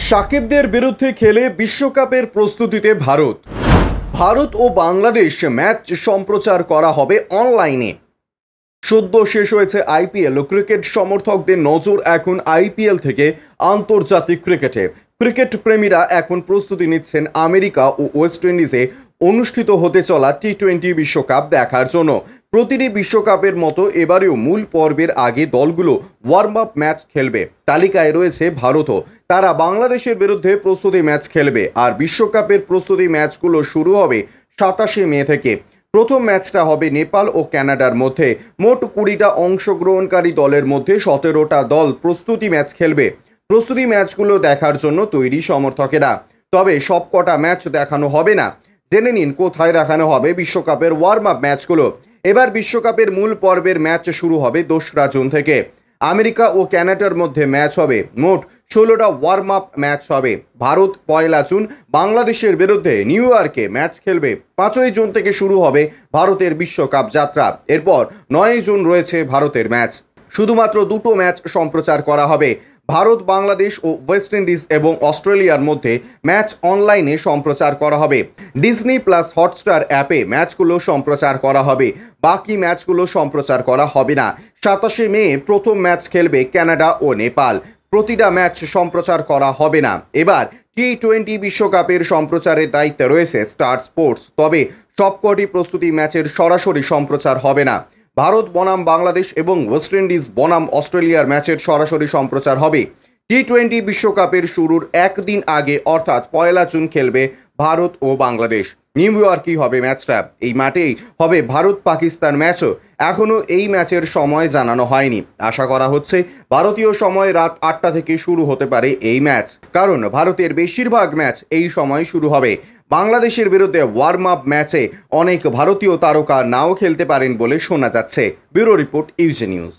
সাকিবদের বিরুদ্ধে খেলে বিশ্বকাপের প্রস্তুতিতে ভারত ও বাংলাদেশ ম্যাচ সম্প্রচার করা হবে অনলাইনে। সদ্য শেষ হয়েছে আইপিএল ও ক্রিকেট সমর্থকদের নজর এখন আইপিএল থেকে আন্তর্জাতিক ক্রিকেটে। ক্রিকেট প্রেমীরা এখন প্রস্তুতি নিচ্ছেন আমেরিকা ও ওয়েস্ট ইন্ডিজে অনুষ্ঠিত হতে চলা টি-20 বিশ্বকাপ দেখার জন্য। প্রতিটি বিশ্বকাপের মতো এবারেও মূল পর্বের আগে দলগুলো ওয়ার্ম আপ ম্যাচ খেলবে। তালিকায় রয়েছে ভারতও। তারা বাংলাদেশের বিরুদ্ধে প্রস্তুতি ম্যাচ খেলবে। আর বিশ্বকাপের প্রস্তুতি ম্যাচগুলো শুরু হবে 27 মে থেকে। প্রথম ম্যাচটা হবে নেপাল ও কানাডার মধ্যে। মোট 20টা অংশগ্রহণকারী দলের মধ্যে 17টা দল প্রস্তুতি ম্যাচ খেলবে। প্রস্তুতি ম্যাচগুলো দেখার জন্য তৈরি সমর্থকেরা। তবে সবকটা ম্যাচ দেখানো হবে না। জেনে নিন কোথায় দেখানো হবে বিশ্বকাপের ওয়ার্ম আপ ম্যাচগুলো। এবার বিশ্বকাপের মূল পর্বের ম্যাচ শুরু হবে 2রা জুন থেকে। আমেরিকা ও কানাডার মধ্যে ম্যাচ হবে। মোট 16টা ওয়ার্ম আপ ম্যাচ হবে। ভারত 1 জুন বাংলাদেশের বিরুদ্ধে নিউ ইয়র্কে ম্যাচ খেলবে। 5 জুন থেকে শুরু হবে ভারতের বিশ্বকাপ যাত্রা। এরপর 9 জুন রয়েছে ভারতের ম্যাচ। শুধুমাত্র 2টো ম্যাচ সম্প্রচার করা হবে। ভারত, বাংলাদেশ ও ওয়েস্ট ইন্ডিজ এবং অস্ট্রেলিয়ার মধ্যে ম্যাচ অনলাইনে সম্প্রচার করা হবে। ডিজনি প্লাস হটস্টার অ্যাপে ম্যাচগুলো সম্প্রচার করা হবে। বাকি ম্যাচগুলো সম্প্রচার করা হবে না। 27 মে প্রথম ম্যাচ খেলবে কানাডা ও নেপাল। প্রতিটা ম্যাচ সম্প্রচার করা হবে না। এবার টি-20 বিশ্বকাপের সম্প্রচারের দায়িত্বে রয়েছে স্টার স্পোর্টস। তবে সবকটি প্রস্তুতি ম্যাচের সরাসরি সম্প্রচার হবে না। ভারত বনাম বাংলাদেশ এবং ওয়েস্ট ইন্ডিজ বনাম অস্ট্রেলিয়ার ম্যাচের সরাসরি সম্প্রচার হবে। টি-20 বিশ্বকাপের শুরুর একদিন আগে অর্থাৎ 1 জুন খেলবে ভারত ও বাংলাদেশ। নিউ ইয়র্কেই হবে ম্যাচটা। এই মাঠেই হবে ভারত পাকিস্তান ম্যাচও। এখনও এই ম্যাচের সময় জানানো হয়নি। আশা করা হচ্ছে ভারতীয় সময় রাত 8টা থেকে শুরু হতে পারে এই ম্যাচ, কারণ ভারতের বেশিরভাগ ম্যাচ এই সময় শুরু হবে। বাংলাদেশের বিরুদ্ধে ওয়ার্ম আপ ম্যাচে অনেক ভারতীয় তারকা নাও খেলতে পারেন বলে শোনা যাচ্ছে। ব্যুরো রিপোর্ট, ইউজে নিউজ।